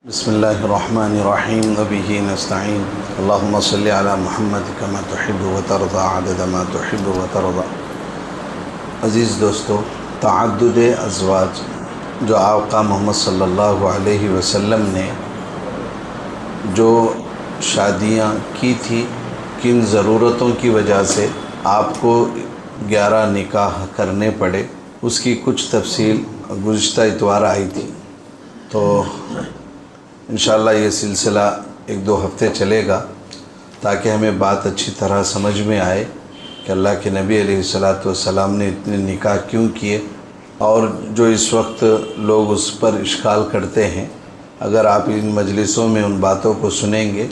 बिस्मिल्लाहिर्रहमानिर्रहीम वबिही नस्तईन अल्लाहुम्मा सल्लि अला मुहम्मद कमा तुहिब्बु व तर्दा अदद मा तुहिब्बु व तर्दा। अज़ीज़ दोस्तों, तअद्दुद अज़वाज जो आका मोहम्मद सल्लल्लाहु अलैहि वसल्लम ने जो शादियाँ की थी, किन ज़रूरतों की वजह से आपको 11 निकाह करने पड़े, उसकी कुछ तफसील गुज़िश्ता इतवार आई थी। तो इंशाअल्लाह ये सिलसिला 1-2 हफ़्ते चलेगा ताकि हमें बात अच्छी तरह समझ में आए कि अल्लाह के नबी अलैहिस्सलातु वस्सलाम ने इतने निकाह क्यों किए। और जो इस वक्त लोग उस पर इश्काल करते हैं, अगर आप इन मजलिसों में उन बातों को सुनेंगे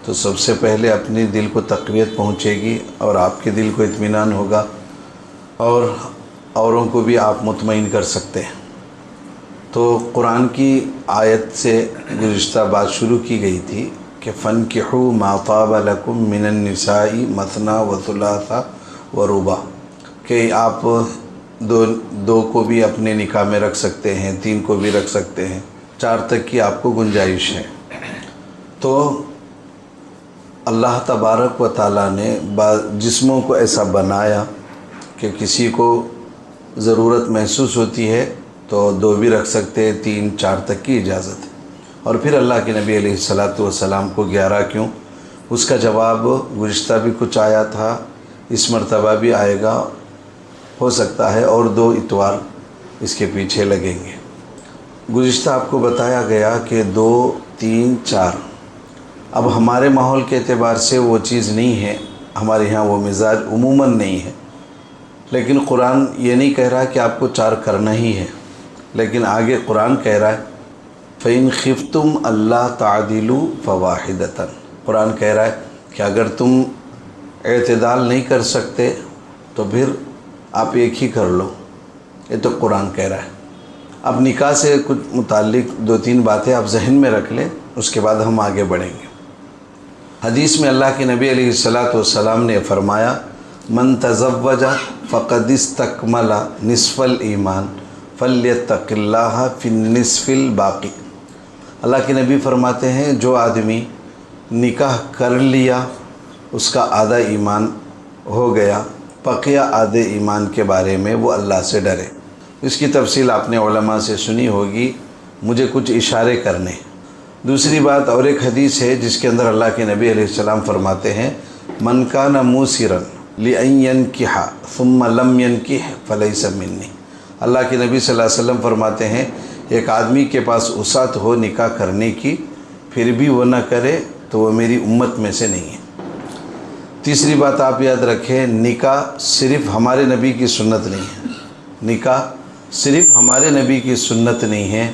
तो सबसे पहले अपनी दिल को तक़वियत पहुँचेगी और आपके दिल को इत्मीनान होगा और औरों को भी आप मुतमईन कर सकते हैं। तो कुरान की आयत से गुज़िश्ता बात शुरू की गई थी कि फ़नकिहू मा ताब लकुम मिनन निसाई मतना व थुलाथा व रुबा, कि आप दो को भी अपने निकाह में रख सकते हैं, 3 को भी रख सकते हैं, 4 तक की आपको गुंजाइश है। तो अल्लाह तबारक व ताला ने जिस्मों को ऐसा बनाया कि किसी को ज़रूरत महसूस होती है तो 2 भी रख सकते हैं, 3-4 तक की इजाज़त है। और फिर अल्लाह के नबी अलैहिस्सलातु वस्सलाम को 11 क्यों, उसका जवाब गुज़िश्ता भी कुछ आया था, इस मरतबा भी आएगा, हो सकता है और 2 इतवार इसके पीछे लगेंगे। गुज़िश्ता आपको बताया गया कि 2, 3, 4 अब हमारे माहौल के एतबार से वो चीज़ नहीं है, हमारे यहाँ वो मिजाज उमूमन नहीं है। लेकिन कुरान ये नहीं कह रहा कि आपको 4 करना ही है, लेकिन आगे कुरान कह रहा है फ़इन खिफ्तुम अल्लाह तादिलू फ़वाहिदतन। कुरान कह रहा है कि अगर तुम एतदाल नहीं कर सकते तो फिर आप एक ही कर लो। ये तो कुरान कह रहा है। अब निकाह से कुछ मुताल्लिक़ 2-3 बातें आप जहन में रख लें, उसके बाद हम आगे बढ़ेंगे। हदीस में अल्लाह के नबी अलैहिस्सलातु वस्सलाम ने फरमाया मन तज़व्वजा फ़क़द इस्तकमला निस्फ़ल ईमान फ़ल्यत्तक़िल्लाह फ़िन्निस्फ़िल बाक़ी। अल्लाह के नबी फरमाते हैं जो आदमी निकाह कर लिया उसका आधा ईमान हो गया, बक़िया आधे ईमान के बारे में वो अल्लाह से डरे। इसकी तफसील आपने उलमा से सुनी होगी, मुझे कुछ इशारे करने। दूसरी बात, और एक हदीस है जिसके अंदर अल्लाह के नबी अलैहिस्सलाम फरमाते हैं मन काना मूसिरन लिअन यनकिहा सुम्मा लम यनकिह फ़लैसा मिन्नी। अल्लाह के नबी सल्लल्लाहु अलैहि वसल्लम फरमाते हैं एक आदमी के पास उसात हो निकाह करने की, फिर भी वो ना करे तो वो मेरी उम्मत में से नहीं है। तीसरी बात आप याद रखें, निकाह सिर्फ़ हमारे नबी की सुन्नत नहीं है। निकाह सिर्फ़ हमारे नबी की सुन्नत नहीं है,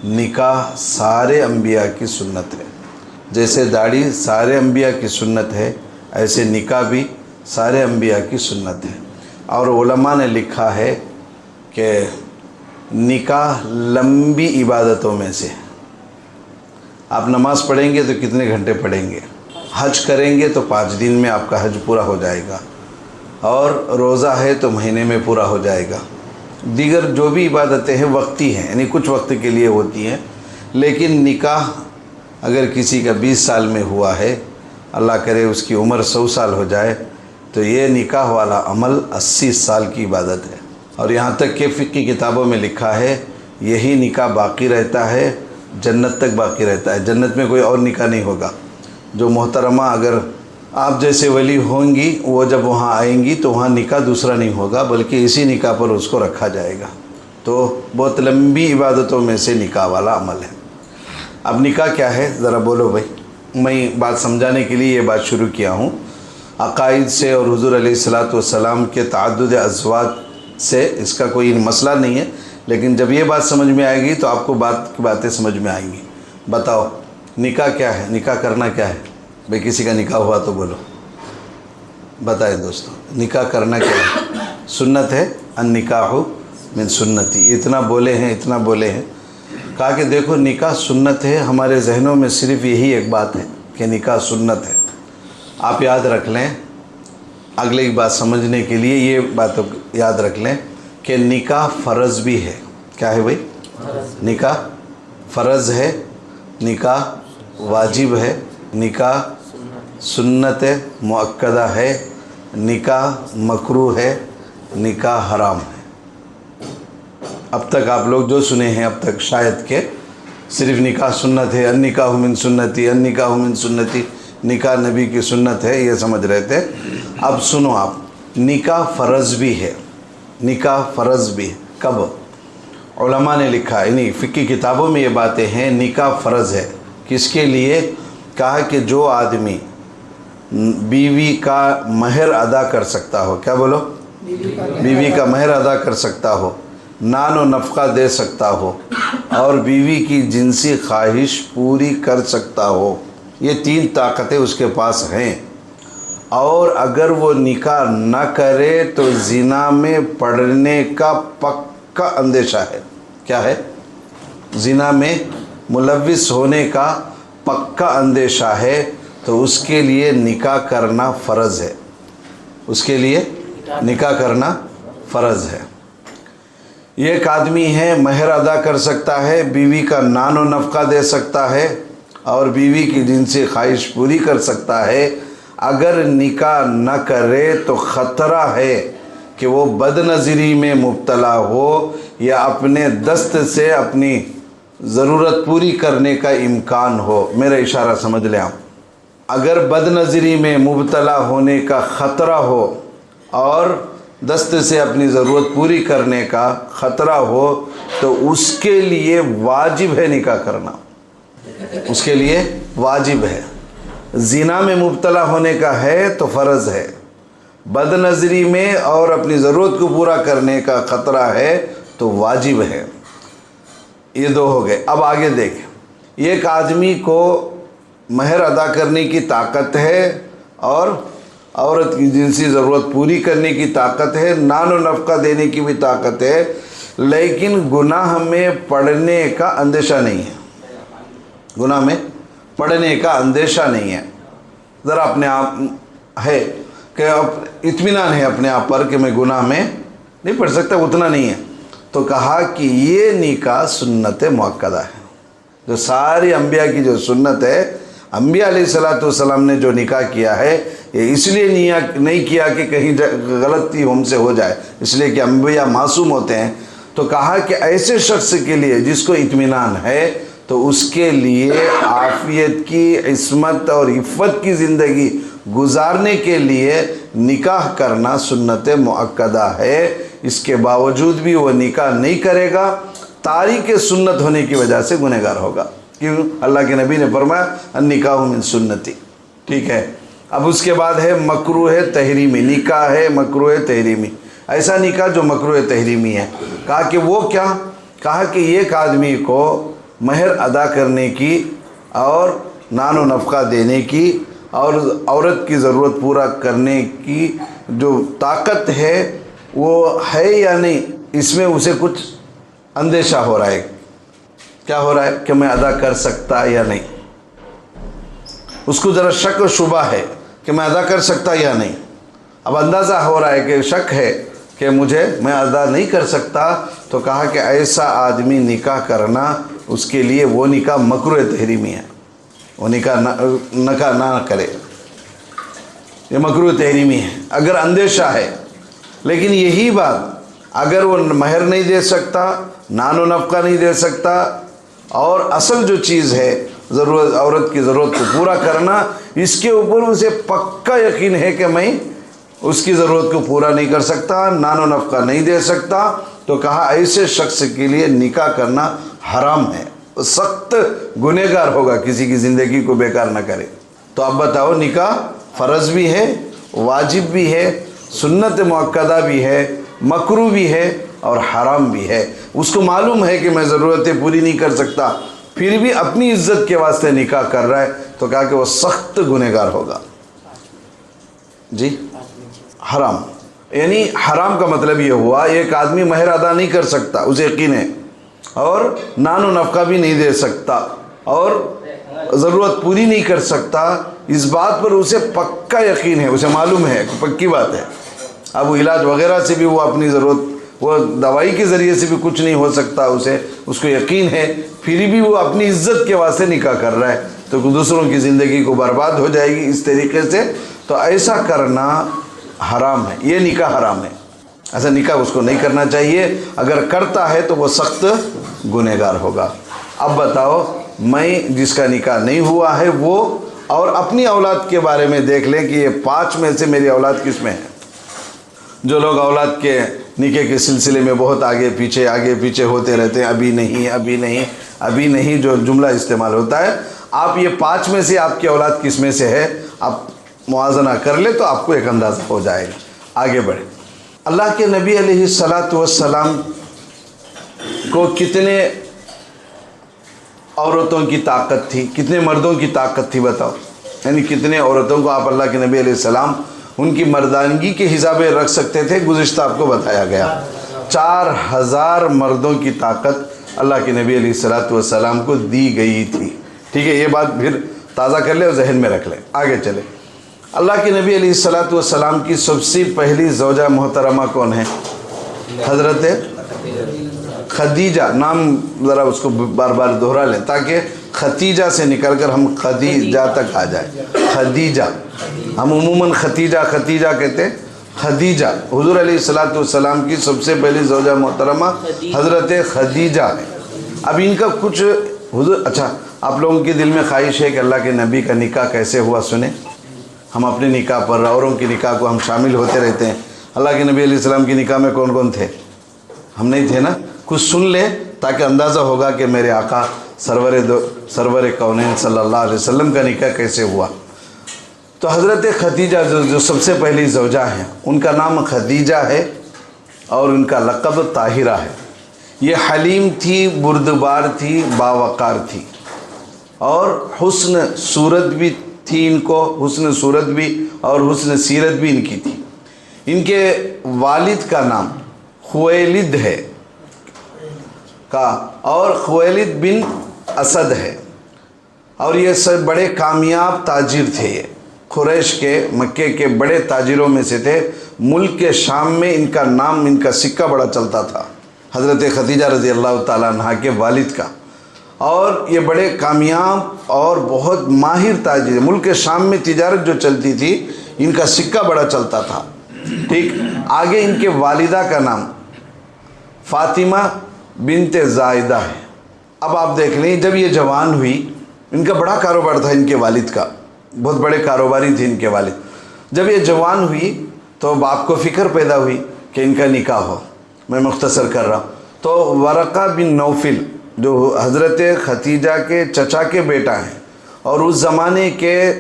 निकाह सारे अम्बिया की सुन्नत है। जैसे दाढ़ी सारे अम्बिया की सुन्नत है, ऐसे निकाह भी सारे अम्बिया की सुन्नत है। और उलमा ने लिखा है कि निकाह लंबी इबादतों में से, आप नमाज़ पढ़ेंगे तो कितने घंटे पढ़ेंगे, हज करेंगे तो 5 दिन में आपका हज पूरा हो जाएगा, और रोज़ा है तो महीने में पूरा हो जाएगा। दीगर जो भी इबादतें हैं वक्ती हैं, यानी कुछ वक्त के लिए होती हैं। लेकिन निकाह अगर किसी का 20 साल में हुआ है, अल्लाह करे उसकी उम्र 100 साल हो जाए, तो ये निकाह वाला अमल 80 साल की इबादत है। और यहाँ तक कि फ़िक़्ह की किताबों में लिखा है यही निकाह बाकी रहता है, जन्नत तक बाकी रहता है। जन्नत में कोई और निकाह नहीं होगा। जो मोहतरमा अगर आप जैसे वली होंगी, वो जब वहाँ आएंगी तो वहाँ निकाह दूसरा नहीं होगा, बल्कि इसी निकाह पर उसको रखा जाएगा। तो बहुत लंबी इबादतों में से निकाह वाला अमल है। अब निकाह क्या है ज़रा बोलो भाई। मैं बात समझाने के लिए ये बात शुरू किया हूँ। अक़ाइद से और हुज़ूर अलैहिस्सलातु वस्सलाम के तअद्दुद अज़वाज से इसका कोई मसला नहीं है, लेकिन जब ये बात समझ में आएगी तो आपको बातें समझ में आएंगी। बताओ निकाह क्या है, निकाह करना क्या है भाई। किसी का निकाह हुआ तो बोलो, बताएं दोस्तों, निकाह करना क्या है। सुन्नत है, अन निकाहु मिन सुन्नती। इतना बोले हैं, इतना बोले हैं। कहा कि देखो निकाह सुन्नत है, हमारे जहनों में सिर्फ़ यही एक बात है कि निकाह सुन्नत है। आप याद रख लें, अगली बात समझने के लिए ये बात याद रख लें कि निकाह फ़र्ज़ भी है। क्या है भाई, निकाह फ़र्ज़ है निकाह वाजिब है, निकाह सुन्नत मुअक्कदा है, निकाह मकरूह है, निकाह हराम है। अब तक आप लोग जो सुने हैं अब तक शायद के सिर्फ निकाह सुन्नत है, अन्निकाहु मिन सुन्नती, अन्निकाहु मिन सुन्नती, निकाह नबी की सुन्नत है, ये समझ रहे थे। अब सुनो आप, निकाह फ़र्ज़ भी है, निकाह फ़र्ज़ भी है। कब? उलमा ने लिखा, यानी फ़िक़्ही किताबों में ये बातें हैं, निकाह फ़र्ज़ है। किसके लिए? कहा कि जो आदमी बीवी का महर अदा कर सकता हो, क्या बोलो? बीवी का महर अदा कर सकता हो, नान व नफ़क़ा दे सकता हो और बीवी की जिनसी ख्वाहिश पूरी कर सकता हो, ये 3 ताकतें उसके पास हैं। और अगर वो निकाह न करे तो ज़िना में पड़ने का पक्का अंदेशा है। क्या है? ज़िना में मुलव्विस होने का पक्का अंदेशा है, तो उसके लिए निकाह करना फ़र्ज़ है, उसके लिए निकाह करना फ़र्ज़ है। एक आदमी है, महर अदा कर सकता है, बीवी का नान व नफ़क़ा दे सकता है और बीवी की जिनसी ख्वाहिश पूरी कर सकता है। अगर निकाह न करे तो ख़तरा है कि वो बदनज़री में मुब्तला हो या अपने दस्त से अपनी ज़रूरत पूरी करने का इम्कान हो। मेरा इशारा समझ लें आप। अगर बदनज़री में मुब्तला होने का ख़तरा हो और दस्त से अपनी ज़रूरत पूरी करने का ख़तरा हो तो उसके लिए वाजिब है निकाह करना, उसके लिए वाजिब है। ज़िना में मुब्तला होने का है तो फ़र्ज़ है, बदनज़री में और अपनी ज़रूरत को पूरा करने का ख़तरा है तो वाजिब है। ये 2 हो गए। अब आगे देखें, एक आदमी को महर अदा करने की ताकत है और औरत की जिनसी ज़रूरत पूरी करने की ताकत है, नान व नफ़क़ा देने की भी ताकत है, लेकिन गुनाह में पड़ने का अंदेशा नहीं है, गुनाह में पड़ने का अंदेशा नहीं है। ज़रा अपने आप है कि अब इत्मीनान है अपने आप पर कि मैं गुनाह में नहीं पढ़ सकता, उतना नहीं है, तो कहा कि ये निकाह सुन्नत मुअक्कदा है। जो सारी अम्बिया की जो सुन्नत है, अम्बिया अलैहिस्सलाम ने जो निकाह किया है, ये इसलिए नहीं किया कि कहीं गलती हमसे हो जाए, इसलिए कि अम्बिया मासूम होते हैं। तो कहा कि ऐसे शख्स के लिए जिसको इत्मीनान है तो उसके लिए आफ़ियत की, इस्मत और इफ़्फ़त की ज़िंदगी गुजारने के लिए निकाह करना सुन्नत मुअक्कदा है। इसके बावजूद भी वो निकाह नहीं करेगा, तारीक़ सुन्नत होने की वजह से गुनहगार होगा। क्यों? अल्लाह के नबी ने फरमाया अन्निकाहु मिन सुन्नती। ठीक है। अब उसके बाद है मकरूह तहरीमी, निकाह है मकरूह तहरीमी। ऐसा निकाह जो मकरूह तहरीमी है, कहा कि वो क्या? कहा कि एक आदमी को महर अदा करने की और नान व नफ़क़ा देने की और औरत की ज़रूरत पूरा करने की जो ताकत है वो है या नहीं, इसमें उसे कुछ अंदेशा हो रहा है। क्या हो रहा है? कि मैं अदा कर सकता या नहीं, उसको ज़रा शक व शुबा है कि मैं अदा कर सकता या नहीं। अब अंदाज़ा हो रहा है कि शक है कि मैं अदा नहीं कर सकता, तो कहा कि ऐसा आदमी निकाह करना, उसके लिए वो निकाह मकरूह तहरीमी है, वो निकाह ना करे, ये मकरूह तहरीमी है अगर अंदेशा है। लेकिन यही बात अगर वो महर नहीं दे सकता, नान व नफ़क़ा नहीं दे सकता और असल जो चीज़ है ज़रूरत, औरत की ज़रूरत को पूरा करना, इसके ऊपर उसे पक्का यकीन है कि मैं उसकी ज़रूरत को पूरा नहीं कर सकता, नान व नफ़क़ा नहीं दे सकता, तो कहा ऐसे शख्स के लिए निकाह करना हराम है, सख्त गुनहगार होगा, किसी की ज़िंदगी को बेकार ना करे। तो अब बताओ, निकाह फ़र्ज़ भी है, वाजिब भी है, सुन्नत मुअक्कदा भी है, मकरूह भी है और हराम भी है। उसको मालूम है कि मैं ज़रूरतें पूरी नहीं कर सकता, फिर भी अपनी इज्जत के वास्ते निकाह कर रहा है, तो कहा कि वो सख्त गुनहगार होगा। जी, हराम यानी हराम का मतलब ये हुआ, एक आदमी महर अदा नहीं कर सकता, उसे यकीन है, और नान व नफ़क़ा भी नहीं दे सकता और ज़रूरत पूरी नहीं कर सकता, इस बात पर उसे पक्का यकीन है, उसे मालूम है, पक्की बात है। अब वो इलाज वगैरह से भी वो अपनी ज़रूरत वो दवाई के ज़रिए से भी कुछ नहीं हो सकता उसे, उसको यकीन है, फिर भी वो अपनी इज्जत के वास्ते निकाह कर रहा है तो दूसरों की ज़िंदगी को बर्बाद हो जाएगी इस तरीके से। तो ऐसा करना हराम है, ये निकाह हराम है, ऐसा निकाह उसको नहीं करना चाहिए। अगर करता है तो वो सख्त गुनहगार होगा। अब बताओ, मैं जिसका निकाह नहीं हुआ है वो और अपनी औलाद के बारे में देख लें कि ये 5 में से मेरी औलाद किस में है। जो लोग औलाद के निकाह के सिलसिले में बहुत आगे पीछे होते रहते हैं, अभी नहीं अभी नहीं अभी नहीं, जो जुमला इस्तेमाल होता है, आप ये 5 में से आपकी औलाद किस में से है आप मुआज़ना कर ले तो आपको एक अंदाज़ा हो जाएगा। आगे बढ़े। अल्लाह के नबी अलैहिस्सलातु वस्सलाम को कितने औरतों की ताकत थी, कितने मर्दों की ताकत थी बताओ। यानी कितने औरतों को आप अल्लाह के नबी अलैहिस्सलाम उनकी मर्दानगी के हिसाब रख सकते थे, गुज़िश्ता आपको बताया गया। 4000 मर्दों की ताकत अल्लाह के नबी अलैहिस्सलातु वस्सलाम को दी गई थी। ठीक है, ये बात फिर ताज़ा कर ले और जहन में रख ले। आगे चले। अल्लाह के नबी अलैहिस्सलातु वस्सलाम की सबसे पहली ज़ौजा मोहतरमा कौन है? हज़रत खदीजा। नाम ज़रा उसको बार बार दोहरा लें ताकि खतीजा से निकल कर हम खदीजा तक आ जाए। खदीजा, हम उमूमन खतीजा कहते हैं, खदीजा हुज़ूर अलैहिस्सलातु वस्सलाम की सबसे पहली ज़ौजा मोहतरमा हज़रत खदीजा है। अब इनका कुछ हुज़ूर, अच्छा आप लोगों के दिल में ख्वाहिश है कि अल्लाह के नबी का निकाह कैसे हुआ सुने। हम अपने निकाह पर औरों की निकाह को हम शामिल होते रहते हैं। अल्लाह के नबी अलैहिस्सलाम की निकाह में कौन कौन थे? हम नहीं थे ना। कुछ सुन ले ताकि अंदाज़ा होगा कि मेरे आका सरवर कौनैन सल्लल्लाहु अलैहि वसल्लम का निकाह कैसे हुआ। तो हज़रत खदीजा जो सबसे पहली ज़ौजा हैं, उनका नाम खदीजा है और उनका लक़ब ताहिरा है। ये हलीम थी, बुर्दबार थी, बावक़ार थी और हुस्न सूरत भी थी इनको, हुस्न सूरत भी और हुस्न सीरत भी इनकी थी। इनके वालिद का नाम खुवैलिद है का और खुवैलिद बिन असद है और ये सब बड़े कामयाब ताजिर थे। ये कुरैश के, मक्के के बड़े ताजिरों में से थे। मुल्क के शाम में इनका नाम, इनका सिक्का बड़ा चलता था, हज़रत खदीजा रज़ी अल्लाह ताला अन्हा के वालिद का। और ये बड़े कामयाब और बहुत माहिर ताजिर, मुल्क के शाम में तिजारत जो चलती थी इनका सिक्का बड़ा चलता था। ठीक, आगे इनके वालिदा का नाम फ़ातिमा बिनते ज़ायदा है। अब आप देख लें, जब ये जवान हुई, इनका बड़ा कारोबार था इनके वालिद का, बहुत बड़े कारोबारी थे इनके वालिद। जब ये जवान हुई तो बाप को फ़िक्र पैदा हुई कि इनका निकाह हो। मैं मुख्तसर कर रहा हूँ। तो वरक़ा बिन नौफिल जो हज़रत खदीजा के चचा के बेटा हैं और उस ज़माने के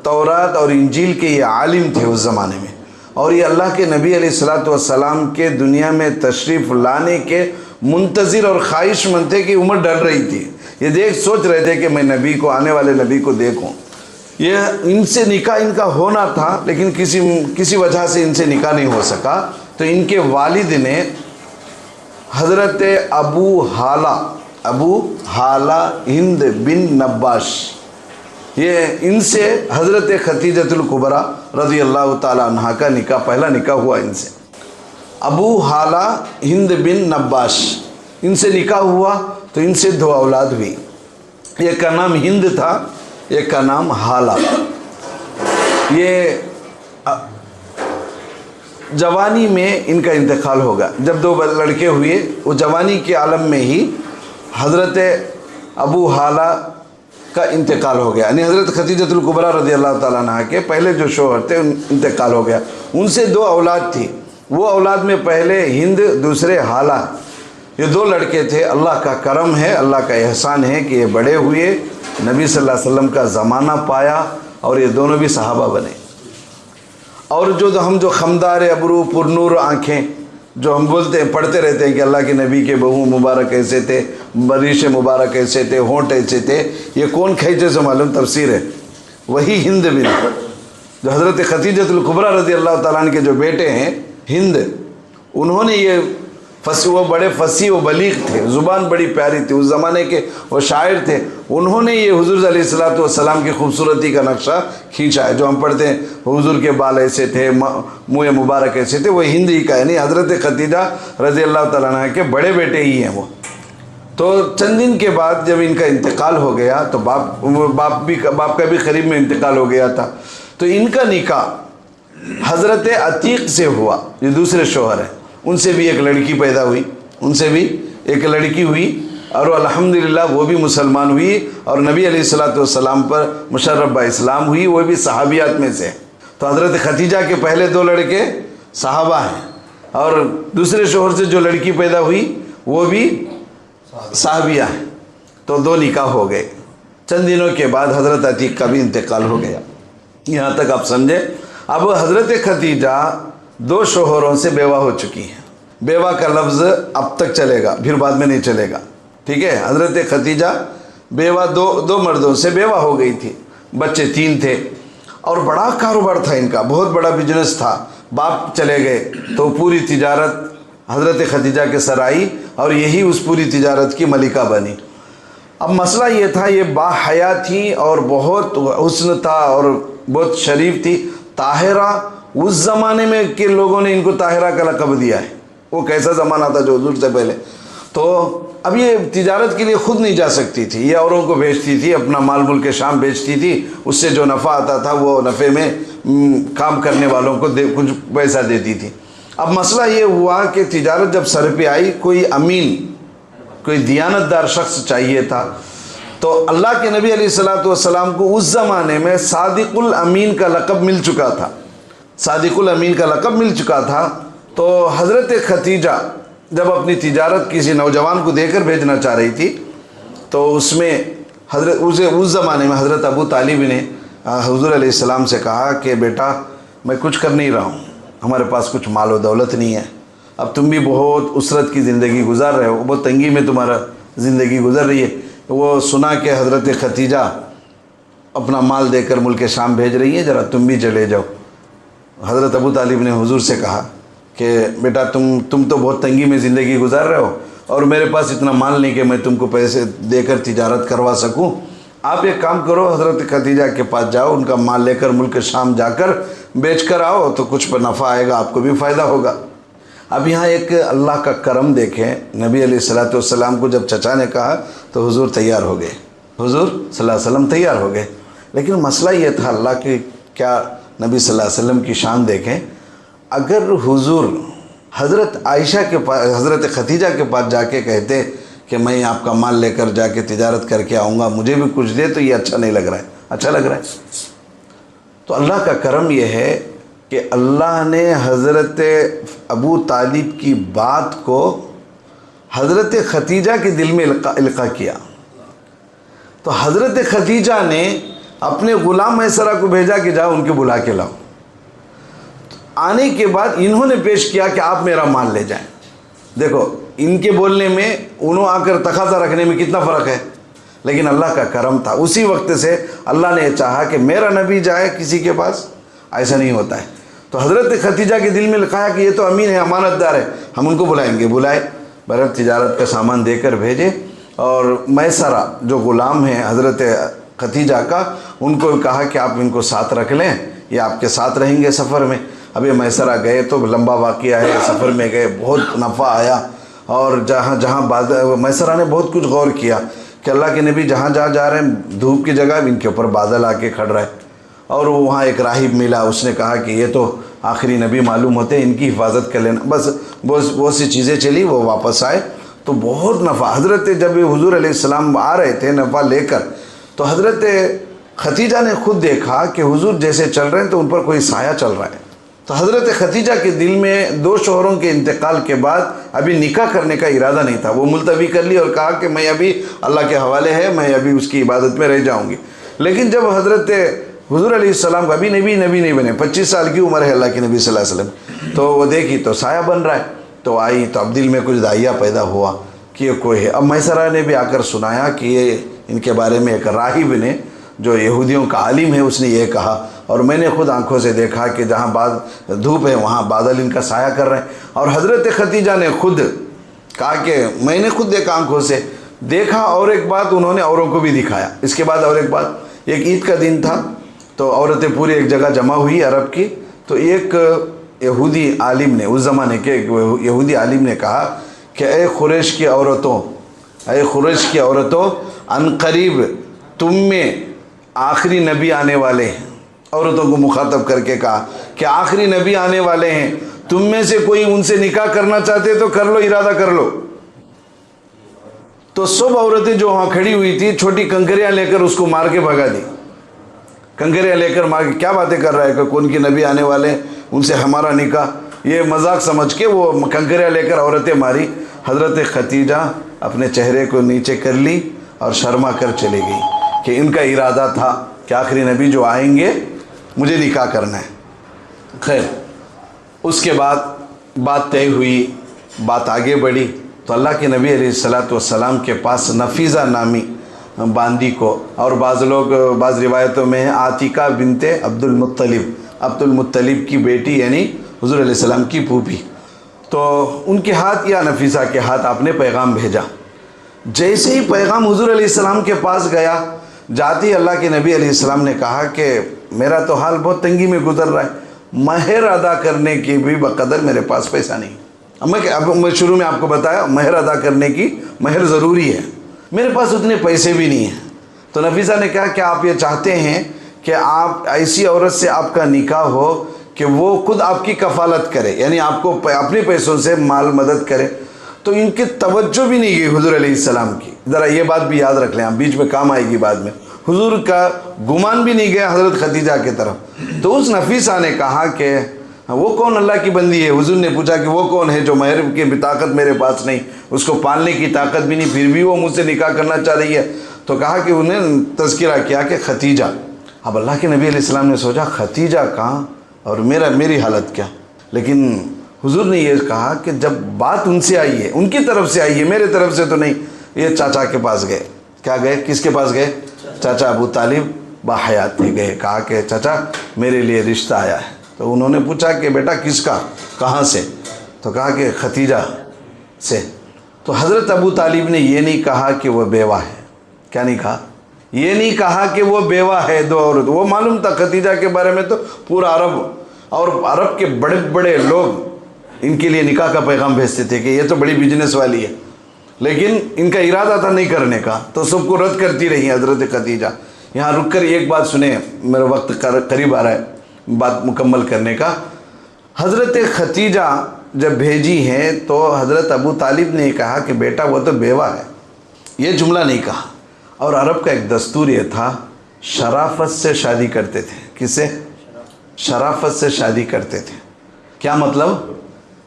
तौरात और इंजील के ये आलिम थे उस ज़माने में, और ये अल्लाह के नबी अलैहिस्सलातु वस्सलाम के दुनिया में तशरीफ़ लाने के मुंतज़िर और ख्वाहिशमंद थे कि उम्र डल रही थी। ये सोच रहे थे कि मैं नबी को, आने वाले नबी को देखूं। ये इनसे निकाह इनका होना था, लेकिन किसी वजह से इनसे निकाह नहीं हो सका। तो इनके वालिद ने हज़रत अबू हाला हिंद बिन नब्बाश, ये इनसे हज़रत खदीजतुल कुबरा रज़ी अल्लाह ताला अन्हा का निकाह, पहला निकाह हुआ इनसे। अबू हाला हिंद बिन नब्बाश, इनसे निकाह हुआ तो इनसे 2 औलाद हुई। एक का नाम हिंद था, एक का नाम हाला। ये जवानी में इनका इंतकाल होगा। जब 2 लड़के हुए, वो जवानी के आलम में ही हज़रत अबू हाला का इंतकाल हो गया। यानी हज़रत खदीजतुल कुबरा रज़ी अल्लाह ताला अन्हा के पहले जो शोहर थे इंतकाल हो गया। उनसे 2 औलाद थी। वो औलाद में पहले हिंद, दूसरे हाला। ये 2 लड़के थे। अल्लाह का करम है, अल्लाह का एहसान है कि ये बड़े हुए, नबी सल्लल्लाहु अलैहि वसल्लम का ज़माना पाया और ये दोनों भी सहाबा बने। और जो खमदार अबरू पुरनूर आँखें जो हम बोलते हैं, पढ़ते रहते हैं कि अल्लाह के नबी के बहू मुबारक ऐसे थे, बरिश मुबारक ऐसे थे, होंठ ऐसे थे, ये कौन खींचे से मालूम? तफसीर है। वही हिंद बिन, जो हज़रत खदीजतुल कुबरा रज़ी अल्लाह ताला अन्हा के जो बेटे हैं हिंद, उन्होंने ये वो बड़े फसी व बलीग थे, ज़ुबान बड़ी प्यारी थी, उस ज़माने के वो शायर थे। उन्होंने ये हुज़ूर अलैहिस्सलातु वस्सलाम की खूबसूरती का नक्शा खींचा है। जो हम पढ़ते हैं हुज़ूर के बाल ऐसे थे, मुँह मुबारक ऐसे थे, वो हिंद ही का है, नहीं, हज़रत खदीजा रज़ी अल्लाह तआला अन्हा के बड़े बेटे ही हैं वो। तो चंद दिन के बाद जब इनका इंतकाल हो गया तो बाप का भी करीब में इंतकाल हो गया था। तो इनका निकाह हज़रत अतीक से हुआ, जो दूसरे शोहर हैं, उनसे भी एक लड़की पैदा हुई, उनसे भी एक लड़की हुई और अल्हम्दुलिल्लाह वो भी मुसलमान हुई और नबी अलैहिस्सलातु वस्सलाम पर मुशर्रफ बा इस्लाम हुई, वो भी सहाबियात में से। तो हज़रत खदीजा के पहले 2 लड़के सहाबा हैं और दूसरे शोहर से जो लड़की पैदा हुई वो भी साहबिया है। तो 2 निकाह हो गए। चंद दिनों के बाद हज़रत अतीक का भी इंतकाल हो गया। यहाँ तक आप समझे। अब हज़रत खदीजा 2 शोहरों से बेवा हो चुकी हैं। बेवा का लफ्ज़ अब तक चलेगा, फिर बाद में नहीं चलेगा, ठीक है। हज़रत खदीजा बेवा दो मर्दों से बेवा हो गई थी, बच्चे 3 थे और बड़ा कारोबार था इनका, बहुत बड़ा बिजनेस था। बाप चले गए तो पूरी तिजारत हज़रत खदीजा के सर आई और यही उस पूरी तिजारत की मलिका बनी। अब मसला ये था, ये बाहया थी और बहुत हुस्न था और बहुत शरीफ थी। ताहिरा, उस ज़माने में के लोगों ने इनको ताहिरा का लक़ब दिया है। वो कैसा ज़माना था जो हुज़ूर से पहले। तो अब ये तिजारत के लिए ख़ुद नहीं जा सकती थी, ये औरों को भेजती थी, अपना माल मुल्क के शाम बेचती थी, उससे जो नफ़ा आता था वो नफ़े में काम करने वालों को कुछ पैसा देती थी। अब मसला ये हुआ कि तिजारत जब सर पे आई, कोई अमीन, कोई दियानतदार शख्स चाहिए था। तो अल्लाह के नबी अलैहिस्सलातु वस्सलाम को उस ज़माने में सादिकुल अमीन का लक़ब मिल चुका था, सादिकुल अमीन का लक़ब मिल चुका था। तो हज़रत खदीजा जब अपनी तिजारत किसी नौजवान को देकर भेजना चाह रही थी तो उसमें उस ज़माने में हज़रत अबू तालिब ने हुज़ूर अलैहिस्सलाम से कहा कि बेटा मैं कुछ कर नहीं रहा हूँ, हमारे पास कुछ माल व दौलत नहीं है, अब तुम भी बहुत उसरत की ज़िंदगी गुजार रहे हो, बहुत तंगी में तुम्हारा ज़िंदगी गुजर रही है। वो सुना कि हज़रत खदीजा अपना माल देकर मुल्क शाम भेज रही है, ज़रा तुम भी चले जाओ। हज़रत अबू तालिब ने हुज़ूर से कहा कि बेटा तुम तो बहुत तंगी में ज़िंदगी गुजार रहे हो और मेरे पास इतना माल नहीं कि मैं तुमको पैसे देकर तिजारत करवा सकूं। आप एक काम करो, हज़रत खदीजा के पास जाओ, उनका माल लेकर मुल्क शाम जाकर बेच कर आओ तो कुछ पर नफ़ा आएगा, आपको भी फ़ायदा होगा। अब यहाँ एक अल्लाह का करम देखें, नबी अलैहिस्सलातु वस्सलाम को जब चचा ने कहा तो हुज़ूर तैयार हो गए, हुज़ूर सल्लल्लाहु अलैहि वसल्लम तैयार हो गए। लेकिन मसला ये था, अल्लाह की क्या नबी सल्लल्लाहु अलैहि वसल्लम की शान देखें। अगर हुज़ूर हज़रत आयशा के पास, हज़रत खदीजा के पास जाके कहते कि मैं आपका माल लेकर जाके तिजारत करके आऊँगा, मुझे भी कुछ दे, तो ये अच्छा नहीं लग रहा है, अच्छा लग रहा है। तो अल्लाह का करम यह है कि अल्लाह ने हज़रत अबू तालिब की बात को हज़रत खदीजा के दिल में इल्क़ा किया। तो हज़रत खदीजा ने अपने ग़ुलाम मैसरा को भेजा कि जाओ उनके बुला के लाओ। आने के बाद इन्होंने पेश किया कि आप मेरा माल ले जाएं। देखो इनके बोलने में, उन्होंने आकर तकाज़ा रखने में कितना फ़र्क है, लेकिन अल्लाह का करम था। उसी वक्त से अल्लाह ने चाहा कि मेरा नबी जाए किसी के पास, ऐसा नहीं होता है। तो हज़रत खदीजा के दिल में लिखाया कि ये तो अमीन है, अमानतदार है, हम उनको बुलाएंगे। बुलाए, बहर तिजारत का सामान देकर भेजे और मैसरा जो ग़ुलाम है हज़रत खदीजा का, उनको कहा कि आप इनको साथ रख लें, ये आपके साथ रहेंगे सफ़र में। अब ये मैसरा गए तो लंबा वाक़या है, सफ़र में गए, बहुत नफ़ा आया और जहाँ मैसरा ने बहुत कुछ गौर किया कि अल्लाह के नबी जहाँ जा रहे हैं, धूप की जगह इनके ऊपर बादल आके खड़ रहा है। और वो वहाँ एक राहिब मिला, उसने कहा कि ये तो आखिरी नबी मालूम होते हैं, इनकी हिफाजत कर लेना। बस बहुत सी चीज़ें चली, वो वापस आए तो बहुत नफ़ा। हज़रत जब हुज़ूर अलैहिस्सलाम आ रहे थे नफ़ा लेकर, तो हज़रत खदीजा ने खुद देखा कि हुज़ूर जैसे चल रहे हैं तो उन पर कोई साया चल रहा है। तो हज़रत खदीजा के दिल में 2 शोहरों के इंतकाल के बाद अभी निकाह करने का इरादा नहीं था। वो मुलतवी कर ली और कहा कि मैं अभी अल्लाह के हवाले है, मैं अभी उसकी इबादत में रह जाऊँगी। लेकिन जब हज़रत हुज़ूर अलैहिस्सलाम का अभी नबी नहीं बने, 25 साल की उम्र है अल्लाह के नबी सल्लल्लाहु अलैहि वसल्लम, तो वो देखी तो साया बन रहा है, तो आई तो अब दिल में कुछ दाइया पैदा हुआ कि ये कोई है। अब मैसरा ने भी आकर सुनाया कि ये इनके बारे में एक राहिब ने, जो यहूदियों का आलिम है, उसने ये कहा और मैंने खुद आंखों से देखा कि जहाँ धूप है वहाँ बादल इनका साया कर रहे हैं। और हज़रत खदीजा ने खुद कहा कि मैंने खुद देखा, आंखों से देखा, और एक बात उन्होंने औरों को भी दिखाया। इसके बाद और एक बात, एक ईद का दिन था, तो औरतें पूरी एक जगह जमा हुई अरब की। तो एक यहूदी आलिम ने, उस ज़माने के यहूदी आलिम ने कहा कि ए खुरैश की औरतों, ए खुरैश की औरतों, अनकरीब तुम में आखिरी नबी आने वाले हैं। औरतों को मुखातब करके कहा कि आखिरी नबी आने वाले हैं, तुम में से कोई उनसे निकाह करना चाहते तो कर लो, इरादा कर लो। तो सब औरतें जो वहाँ खड़ी हुई थी छोटी कंकरियाँ लेकर उसको मार के भगा दी। कंकरियाँ लेकर मार के, क्या बातें कर रहा है कि कौन की नबी आने वाले हैं, उनसे हमारा निकाह, ये मजाक समझ के वो कंकरियाँ लेकर औरतें मारी। हज़रत खतीजा अपने चेहरे को नीचे कर ली और शर्मा कर चली गई कि इनका इरादा था कि आखिरी नबी जो आएंगे मुझे निकाह करना है। खैर, उसके बाद बात तय हुई, बात आगे बढ़ी, तो अल्लाह के नबी अलैहिस्सलातु वस्सलाम के पास नफीज़ा नामी बांदी को, और बाज़ रिवायतों में है आतिका बिनते अब्दुल मुत्तलिब की बेटी, यानी हुज़ूर अलैहिस्सलाम की फूफी, तो उनके हाथ या नफीसा के हाथ आपने पैगाम भेजा। जैसे ही पैगाम हुज़ूर अलैहिस्सलाम के पास गया, जाते ही अल्लाह के नबी अलैहिस्सलाम ने कहा कि मेरा तो हाल बहुत तंगी में गुजर रहा है, महर अदा करने की भी बकदर मेरे पास पैसा नहीं। अब मैं शुरू में आपको बताया महर अदा करने की, महर ज़रूरी है, मेरे पास उतने पैसे भी नहीं हैं। तो नफीसा ने कहा कि आप ये चाहते हैं कि आप ऐसी औरत से आपका निकाह हो कि वो खुद आपकी कफ़ालत करे, यानी आपको अपने पैसों से माल मदद करे। तो इनकी तवज्जो भी नहीं गई हुज़ूर अलैहिस्सलाम की। ज़रा ये बात भी याद रख लें, आप बीच में काम आएगी बाद में। हुज़ूर का गुमान भी नहीं गया हज़रत खतीजा की तरफ। तो उस नफीसा ने कहा कि वो कौन अल्लाह की बंदी है। हुज़ूर ने पूछा कि वो कौन है जो महर की ताकत मेरे पास नहीं, उसको पालने की ताकत भी नहीं, फिर भी वो मुझसे निकाह करना चाह रही है। तो कहा कि उन्हें तज़किरा किया कि खतीजा। अब अल्लाह के नबी अलैहिस्सलाम ने सोचा खतीजा कहाँ और मेरी हालत क्या। लेकिन हुज़ूर ने ये कहा कि जब बात उनसे आई है, उनकी तरफ से आई है, मेरे तरफ से तो नहीं। ये चाचा के पास गए। क्या गए, किसके पास गए? चाचा अबू तालिब बाहयात थे, गए। कहा कि चाचा मेरे लिए रिश्ता आया है। तो उन्होंने पूछा कि बेटा किसका, कहाँ से? तो कहा कि खतीजा से। तो हज़रत अबू तालिब ने ये नहीं कहा कि वह बेवा है। क्या नहीं कहा? ये नहीं कहा कि वो बेवा है, दो औरत। वो मालूम था खतीजा के बारे में, तो पूरा अरब और अरब के बड़े बड़े लोग इनके लिए निकाह का पैगाम भेजते थे कि ये तो बड़ी बिजनेस वाली है। लेकिन इनका इरादा था नहीं करने का, तो सबको रद्द करती रही हज़रत खतीजा। यहाँ रुक कर एक बात सुने, मेरा वक्त करीब आ रहा है बात मुकम्मल करने का। हज़रत खतीजा जब भेजी हैं तो हज़रत अबू तालिब ने कहा कि बेटा वो तो बेवा है, ये जुमला नहीं कहा। और अरब का एक दस्तूर ये था, शराफत से शादी करते थे। किससे? शराफत से शादी करते थे। क्या मतलब?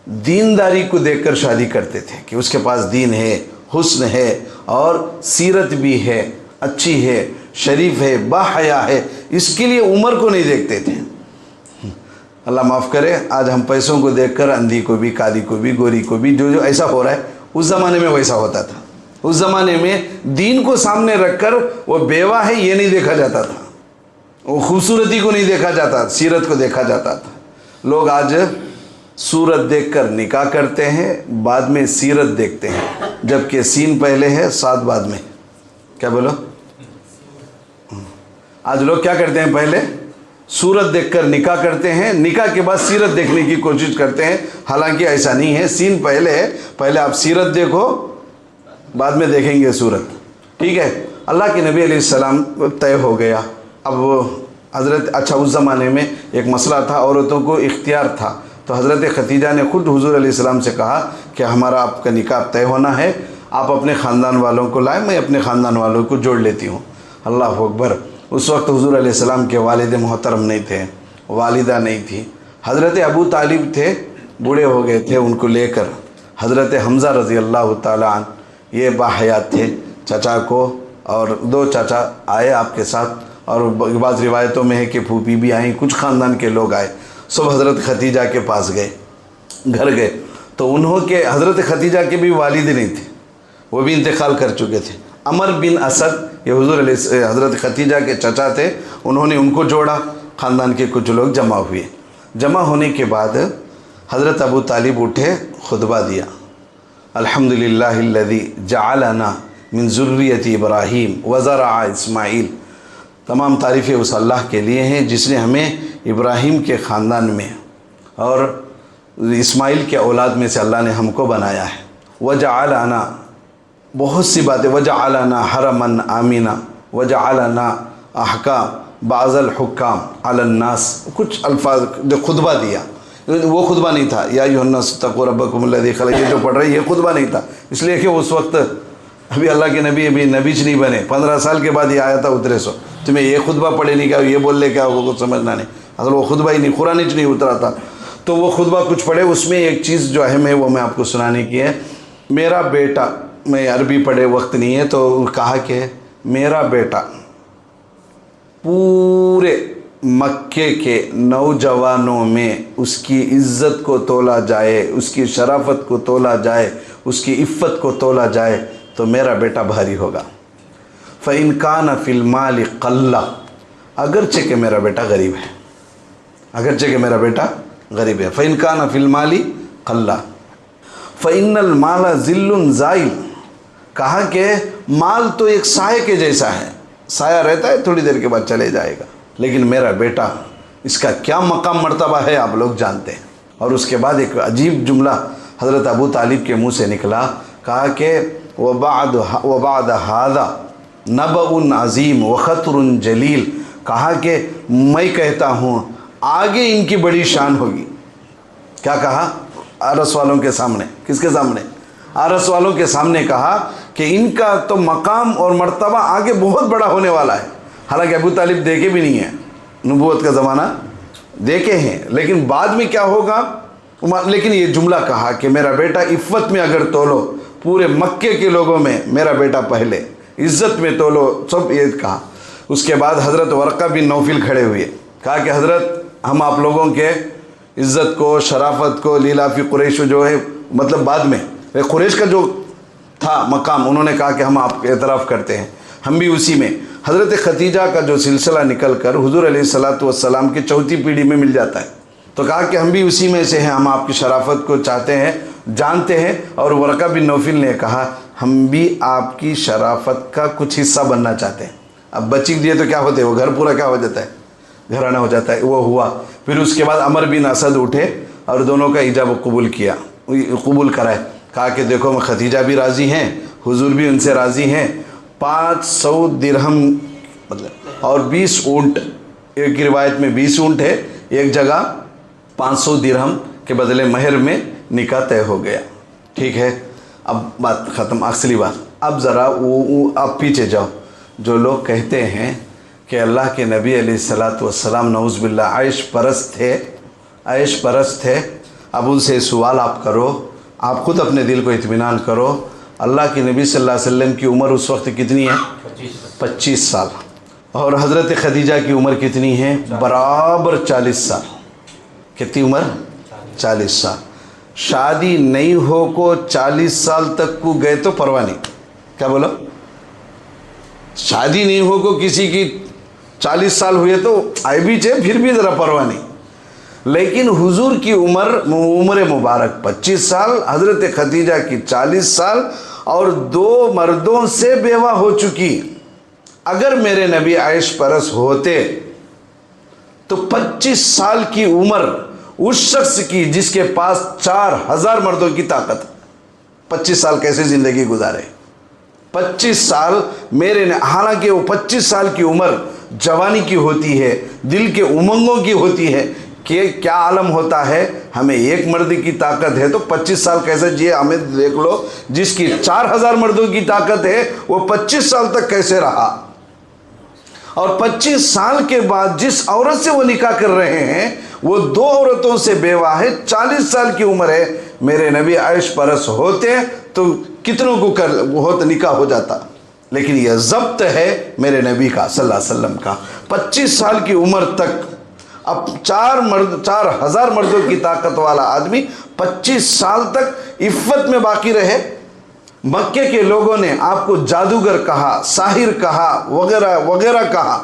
दीनदारी को देखकर शादी करते थे कि उसके पास दीन है, हुस्न है और सीरत भी है, अच्छी है, शरीफ है, बाहया है। इसके लिए उम्र को नहीं देखते थे। अल्लाह माफ़ करे, आज हम पैसों को देखकर अंधी को भी, काली को भी, गोरी को भी, जो ऐसा हो रहा है, उस ज़माने में वैसा होता था। उस ज़माने में दीन को सामने रखकर वो बेवा है ये नहीं देखा जाता था, वो खूबसूरती को नहीं देखा जाता, सीरत को देखा जाता था। लोग आज सूरत देखकर निकाह करते हैं, बाद में सीरत देखते हैं, जबकि सीन पहले है, सात बाद में। क्या बोलो? आज लोग क्या करते हैं? पहले सूरत देखकर निकाह करते हैं, निकाह के बाद सीरत देखने की कोशिश करते हैं। हालांकि ऐसा नहीं है, सीन पहले है, पहले आप सीरत देखो, बाद में देखेंगे सूरत। ठीक है? अल्लाह के नबी अलैहिस्सलाम तय हो गया। अब हज़रत, अच्छा उस ज़माने में एक मसला था, औरतों को इख्तियार था। तो हज़रत खतीजा ने खुद हुज़ूर अलैहिस्सलाम से कहा कि हमारा आपका निकाह तय होना है, आप अपने ख़ानदान वालों को लाएं, मैं अपने ख़ानदान वालों को जोड़ लेती हूँ। अल्लाह अकबर। उस वक्त हुज़ूर अलैहिस्सलाम के वालिद मोहतरम नहीं थे, वालिदा नहीं थी। हज़रत अबू तालिब थे, बूढ़े हो गए थे, उनको लेकर हज़रत हमज़ा रज़ी अल्लाह ताला अन्हु ये बाहयात थे। चाचा को और दो चाचा आए आपके साथ, और बाज़ रिवायतों में है कि फूफी भी आई, कुछ ख़ानदान के लोग आए। सब हज़रत खतीजा के पास गए, घर गए। तो उन्होंने हज़रत खतीजा के भी वालिद नहीं थे, वो भी इंतकाल कर चुके थे। अमर बिन असद ये हुज़ूर हज़रत खतीजा के चचा थे, उन्होंने उनको जोड़ा। ख़ानदान के कुछ लोग जमा हुए। जमा होने के बाद हज़रत अबू तालिब उठे, खुतबा दिया। अल्हम्दुलिल्लाहिल्लज़ी जअलना मिन ज़ुर्रियति इब्राहीम व ज़रअ इस्माईल। तमाम तारीफ़ें उस अल्लाह के लिए हैं जिसने हमें इब्राहीम के ख़ानदान में और इस्माईल के औलाद में से अल्लाह ने हमको बनाया है। व जअलना, बहुत सी बातें, व जअलना हरमन आमीना व जअलना अहकाम बाज़ल हुक्काम अलन्नास, कुछ अल्फाज जो खुतबा दिया, वो खुतबा नहीं था। या अय्युहन्नास तक़ू रब्बकुमुल्लज़ी खलक़, ये जो पढ़ रहे ये खुतबा नहीं था, इसलिए कि उस वक्त अभी अल्लाह के नबी अभी नबीज नहीं बने, 15 साल के बाद ये आयत उतरे। सो तुम्हें ये खुतबा पढ़े नहीं क्या, ये बोल ले क्या, वो कुछ समझना नहीं। असल वो खुतबा ही नहीं, कुरान ही नहीं उतरा था। तो वो खुतबा कुछ पढ़े, उसमें एक चीज़ जो अहम है वो मैं आपको सुनाने की है। मेरा बेटा, मैं अरबी पढ़े वक्त नहीं है, तो कहा कि मेरा बेटा पूरे मक्के के नौजवानों में उसकी इज़्ज़त को तोला जाए, उसकी शराफत को तोला जाए, उसकी इफ़्फ़त को तोला जाए, तो मेरा बेटा भारी होगा। फ़इन कान फ़िल माल क़ल्ला, अगरचे कि मेरा बेटा गरीब है, अगरचे कि मेरा बेटा गरीब है। फ़इन कान फ़िल माली क़ल्ला फ़इन्नल माला ज़िल्लुन ज़ाइल, कहा कि माल तो एक साए के जैसा है, साया रहता है थोड़ी देर के बाद चले जाएगा, लेकिन मेरा बेटा, इसका क्या मकाम मर्तबा है आप लोग जानते हैं। और उसके बाद एक अजीब जुमला हज़रत अबू तालिब के मुँह से निकला, कहा कि वबाद हादा नबउन अज़ीम व ख़तरुन जलील, कहा कि मैं कहता हूँ आगे इनकी बड़ी शान होगी। क्या कहा? आरस वालों के सामने। किसके सामने? आरस वालों के सामने कहा कि इनका तो मकाम और मर्तबा आगे बहुत बड़ा होने वाला है। हालांकि अबू तालिब देखे भी नहीं है, नबूवत का ज़माना देखे हैं, लेकिन बाद में क्या होगा। लेकिन ये जुमला कहा कि मेरा बेटा इफ़्फ़त में अगर तोलो पूरे मक्के के लोगों में मेरा बेटा पहले, इज़्ज़त में तोलो, सब ये कहा। उसके बाद हज़रत वरक़ा बिन नौफिल खड़े हुए, कहा कि हज़रत हम आप लोगों के इज़्ज़त को, शराफत को, लीलाफ़ी कुरैश जो है, मतलब बाद में कुरैश का जो था मकाम, उन्होंने कहा कि हम आप एतराफ़ करते हैं, हम भी उसी में। हज़रत खदीजा का जो सिलसिला निकल कर हुज़ूर अलैहिस्सलातु वस्सलाम की चौथी पीढ़ी में मिल जाता है, तो कहा कि हम भी उसी में से हैं, हम आपकी शराफत को चाहते हैं, जानते हैं। और वरक़ा बिन नौफिल ने कहा हम भी आपकी शराफत का कुछ हिस्सा बनना चाहते हैं। अब बच्ची दिए तो क्या होते हैं, वो घर पूरा क्या हो जाता है, घराना हो जाता है। वो हुआ। फिर उसके बाद अमर बिन असद उठे और दोनों का इजाब कबूल किया, कबूल कराए। कहा कि देखो मैं खदीजा भी राज़ी हैं, हुजूर भी उनसे राज़ी हैं, 500 दिरहम मतलब और 20 ऊँट, एक रिवायत में 20 ऊँट है, एक जगह 500 दिरहम के बदले महर में निकाह तय हो गया। ठीक है, अब बात ख़त्म, असली बात। अब ज़रा वो अब पीछे जाओ। जो लोग कहते हैं कि अल्लाह के नबी अलैहिस्सलातु वस्सलाम नऊज़ बिल्लाह ऐश परस्त थे, ऐश परस्त थे, अब उनसे सवाल आप करो, आप ख़ुद अपने दिल को इत्मीनान करो। अल्लाह के नबी सल्लल्लाहु अलैहि वसल्लम की उम्र उस वक्त कितनी है? 25 साल। और हज़रत खदीजा की उम्र कितनी है? बराबर 40 साल। कितनी उम्र? 40 साल। शादी नहीं हो को 40 साल तक को गए तो परवाह नहीं। क्या बोलो? शादी नहीं हो को किसी की 40 साल हुए तो आए भी चे, फिर भी ज़रा परवाह नहीं। लेकिन हुजूर की उम्र मुबारक 25 साल, हज़रत खदीजा की 40 साल, और 2 मर्दों से बेवा हो चुकी। अगर मेरे नबी आयश परस होते तो 25 साल की उम्र उस शख्स की जिसके पास 4000 मर्दों की ताकत, 25 साल कैसे ज़िंदगी गुजारे? 25 साल मेरे ने, हालांकि वो 25 साल की उम्र जवानी की होती है, दिल के उमंगों की होती है, कि क्या आलम होता है। हमें एक मर्द की ताकत है तो 25 साल कैसे जिए, हमें देख लो जिसकी 4000 मर्दों की ताकत है वो 25 साल तक कैसे रहा। और 25 साल के बाद जिस औरत से वो निकाह कर रहे हैं वो 2 औरतों से बेवा है, 40 साल की उम्र है। मेरे नबी आयश परस होते तो कितनों को कर होता, निकाह हो जाता। लेकिन यह ज़ब्त है मेरे नबी का सल्लल्लाहु अलैहि वसल्लम का। 25 साल की उम्र तक, अब 4000 मर्दों की ताकत वाला आदमी 25 साल तक इफ़्फ़त में बाकी रहे। मक्के के लोगों ने आपको जादूगर कहा, साहिर कहा, वगैरह वगैरह कहा,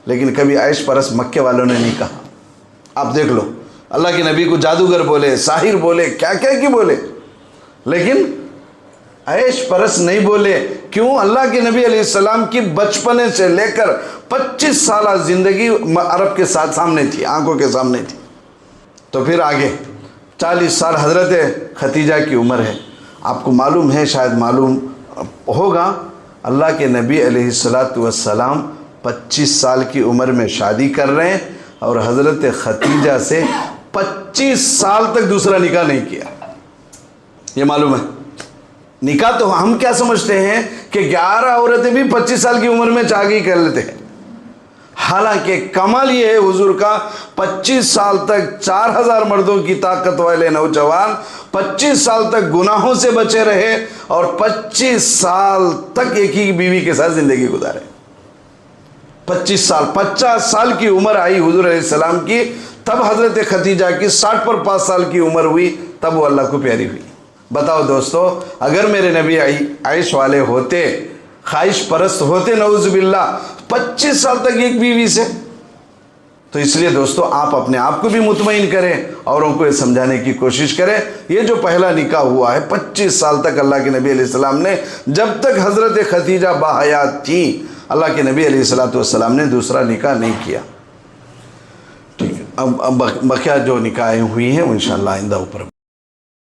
लेकिन कभी आयश परस मक्के वालों ने नहीं कहा। आप देख लो, अल्लाह के नबी को जादूगर बोले, साहिर बोले, क्या क्या की बोले, लेकिन ऐश परस नहीं बोले। क्यों? अल्लाह के नबी अलैहिस्सलाम की बचपने से लेकर 25 साल ज़िंदगी अरब के साथ सामने थी, आंखों के सामने थी। तो फिर आगे 40 साल हज़रत खतीजा की उम्र है। आपको मालूम है, शायद मालूम होगा, अल्लाह के नबी अलैहिस्सलातु वस्सलाम 25 साल की उम्र में शादी कर रहे हैं और हज़रत खतीजा से 25 साल तक दूसरा निकाह नहीं किया। ये मालूम है? निकाह तो हम क्या समझते हैं कि 11 औरतें भी 25 साल की उम्र में शादी कर लेते हैं। हालांकि कमाल ये है हुजूर का, 25 साल तक 4000 मर्दों की ताकत वाले नौजवान 25 साल तक गुनाहों से बचे रहे और 25 साल तक एक ही बीवी के साथ जिंदगी गुजारे। 25 साल, 50 साल की उम्र आई हुजूर अलैहिस्सलाम की, तब हज़रत खतीजा की 60 पर 5 साल की उम्र हुई, तब वो अल्लाह को प्यारी हुई। बताओ दोस्तों, अगर मेरे नबी आयश वाले होते, ख्वाहिश परस्त होते नऊज़ुबिल्लाह 25 साल तक एक बीवी से, तो इसलिए दोस्तों आप अपने आप को भी मुतमईन करें, औरों को ये समझाने की कोशिश करें। ये जो पहला निकाह हुआ है 25 साल तक अल्लाह के नबी अलैहिस्सलाम ने, जब तक हज़रत खतीजा बाहयात थी, अल्लाह के नबी अलैहिस्सलाम ने दूसरा निकाह नहीं किया। ठीक है, अब बकिया जो निकाहें हुई हैं इंशाअल्लाह आइंदा ऊपर